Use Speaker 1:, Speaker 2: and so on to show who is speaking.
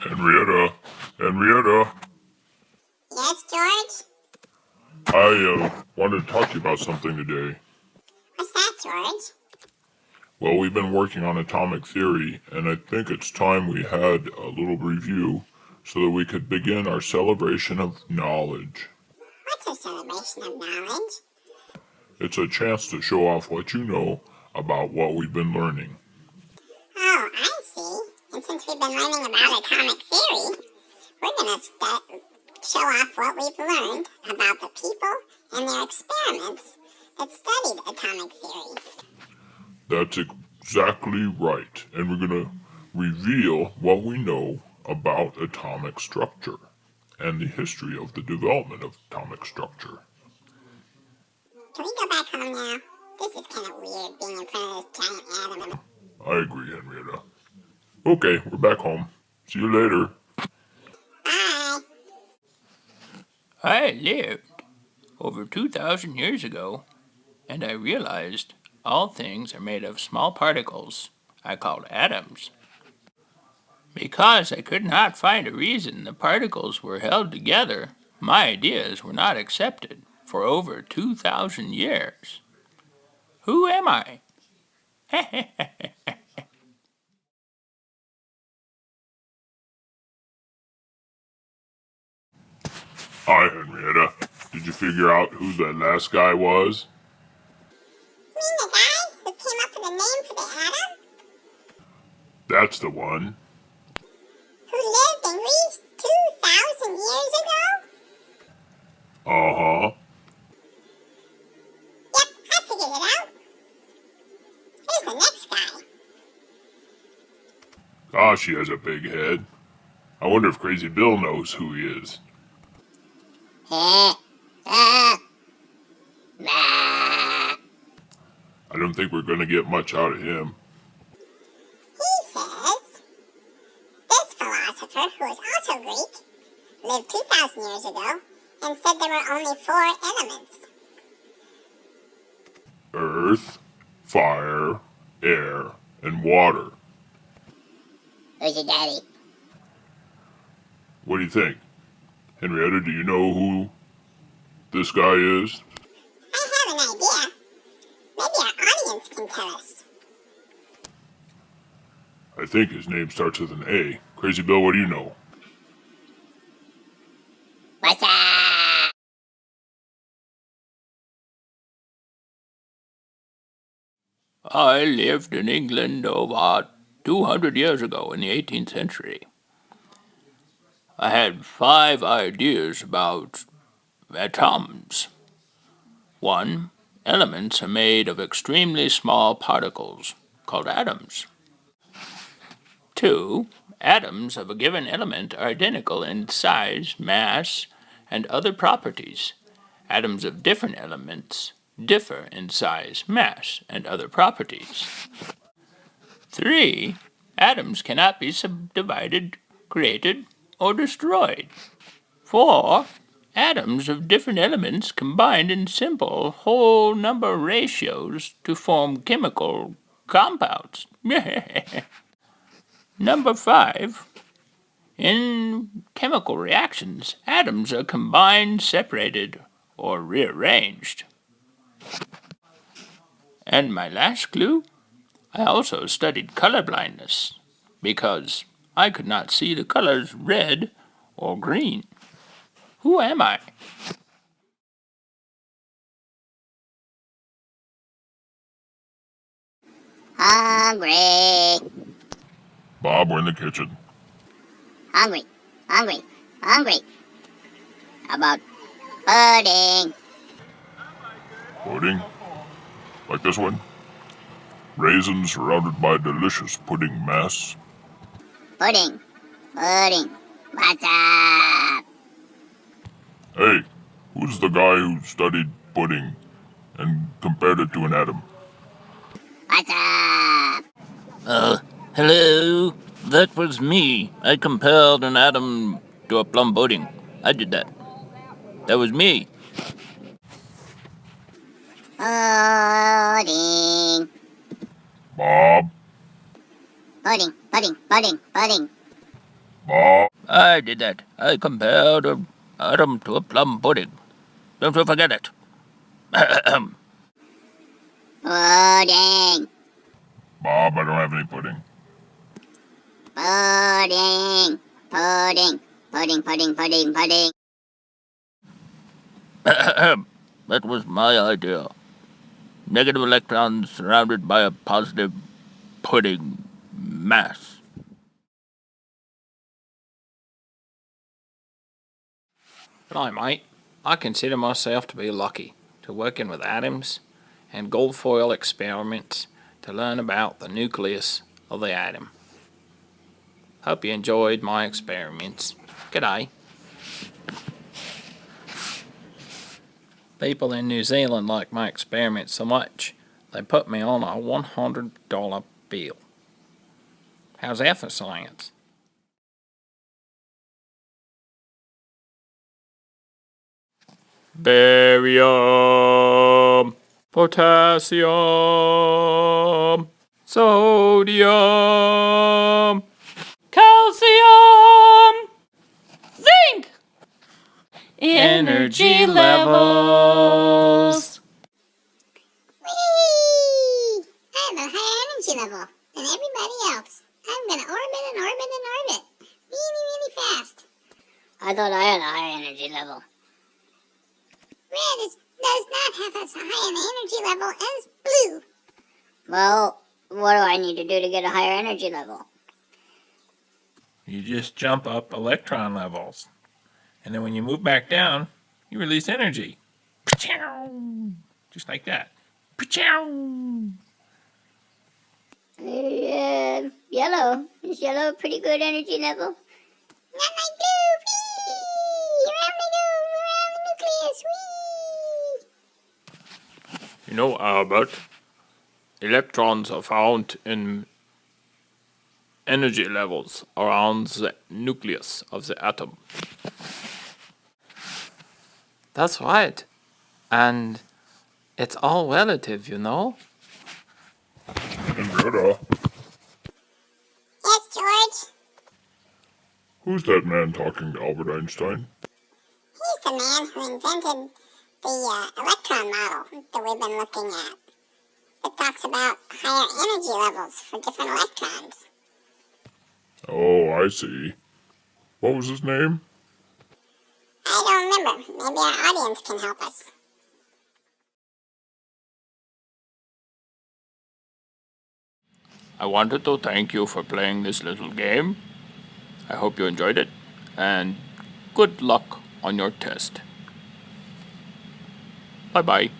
Speaker 1: Henrietta, Henrietta,
Speaker 2: Yes, George?
Speaker 1: I wanted to talk to you about something today.
Speaker 2: What's that, George?
Speaker 1: Well, we've been working on atomic theory, and I think it's time we had a little review so that we could begin our celebration of knowledge.
Speaker 2: What's a celebration of knowledge?
Speaker 1: It's a chance to show off what you know about what we've been learning.
Speaker 2: Oh, I see. And since we've been learning about atomic theory, we're going to show off what we've learned about the people and their experiments that studied atomic theory.
Speaker 1: That's exactly right, and we're going to reveal what we know about atomic structure and the history of the development of atomic structure.
Speaker 2: Can we go back home now? This is kind of weird being in front of this giant atom.
Speaker 1: I agree, Henrietta. Okay, we're back home. See you later.
Speaker 2: Bye.
Speaker 3: I lived over 2,000 years ago, and I realized all things are made of small particles I called atoms. Because I could not find a reason the particles were held together, my ideas were not accepted for over 2,000 years. Who am I?
Speaker 1: Hi, Henrietta. Did you figure out who the last guy was?
Speaker 2: You mean the guy who came up with a name for the atom?
Speaker 1: That's the one.
Speaker 2: Who lived at least 2,000 years ago?
Speaker 1: Uh-huh.
Speaker 2: Yep, I figured it out. Here's the next guy.
Speaker 1: Gosh, he has a big head. I wonder if Crazy Bill knows who he is. I don't think we're going to get much out of him.
Speaker 2: He says, this philosopher, who is also Greek, lived 2,000 years ago and said there were only 4 elements.
Speaker 1: Earth, fire, air, and water.
Speaker 2: Who's your daddy?
Speaker 1: What do you think? Henrietta, do you know who this guy is?
Speaker 2: I have an idea. Maybe our audience can tell us.
Speaker 1: I think his name starts with an A. Crazy Bill, what do you know?
Speaker 2: What's up?
Speaker 3: I lived in England over 200 years ago in the 18th century. I had 5 ideas about atoms. 1. Elements are made of extremely small particles called atoms. 2. Atoms of a given element are identical in size, mass, and other properties. Atoms of different elements differ in size, mass, and other properties. 3. Atoms cannot be subdivided, created, or destroyed. 4. Atoms of different elements combined in simple whole number ratios to form chemical compounds. Number 5. In chemical reactions, atoms are combined, separated, or rearranged. And my last clue? I also studied color blindness because I could not see the colors red or green. Who am I?
Speaker 2: Hungry.
Speaker 1: Bob, we're in the kitchen.
Speaker 2: Hungry. Hungry. Hungry. How about pudding?
Speaker 1: Pudding? Like this one? Raisins surrounded by delicious pudding mass.
Speaker 2: Pudding. Pudding. What's up?
Speaker 1: Hey, who's the guy who studied pudding and compared it to an atom?
Speaker 2: What's up?
Speaker 3: Hello? That was me. I compared an atom to a plum pudding. I did that. That was me.
Speaker 2: Pudding.
Speaker 1: Bob?
Speaker 2: Pudding. Pudding. Pudding. Pudding.
Speaker 1: Bob,
Speaker 3: I did that. I compared an atom to a plum pudding. Don't you forget it.
Speaker 2: Pudding.
Speaker 1: Bob, I don't have any pudding.
Speaker 2: Pudding. Pudding. Pudding, pudding, pudding, pudding.
Speaker 3: That was my idea. Negative electrons surrounded by a positive pudding mass. G'day, mate. I consider myself to be lucky to working with atoms and gold foil experiments to learn about the nucleus of the atom. Hope you enjoyed my experiments. G'day. People in New Zealand like my experiments so much, they put me on a $100 bill. How's that for science? Barium, potassium, sodium, calcium, zinc, energy levels.
Speaker 2: Whee! I have a higher energy level than everybody else. I'm gonna orbit and orbit and orbit. Really, really fast. I thought I had a higher energy level. Red does not have as high an energy level as blue. Well, what do I need to do to get a higher energy level?
Speaker 3: You just jump up electron levels. And then when you move back down, you release energy. Just like that.
Speaker 2: Yellow. Is yellow a pretty good energy level? Not like blue. Whee! Around I go. Around the nucleus. Whee!
Speaker 3: You know, Albert, electrons are found in energy levels around the nucleus of the atom. That's right. And it's all relative, you know?
Speaker 1: And Rida,
Speaker 2: Yes, George.
Speaker 1: who's that man talking to Albert Einstein?
Speaker 2: He's the man who invented the electron model that we've been looking at. It talks about higher energy levels for different electrons.
Speaker 1: Oh, I see. What was his name?
Speaker 2: I don't remember. Maybe our audience can help us.
Speaker 3: I wanted to thank you for playing this little game. I hope you enjoyed it, and good luck on your test. Bye bye.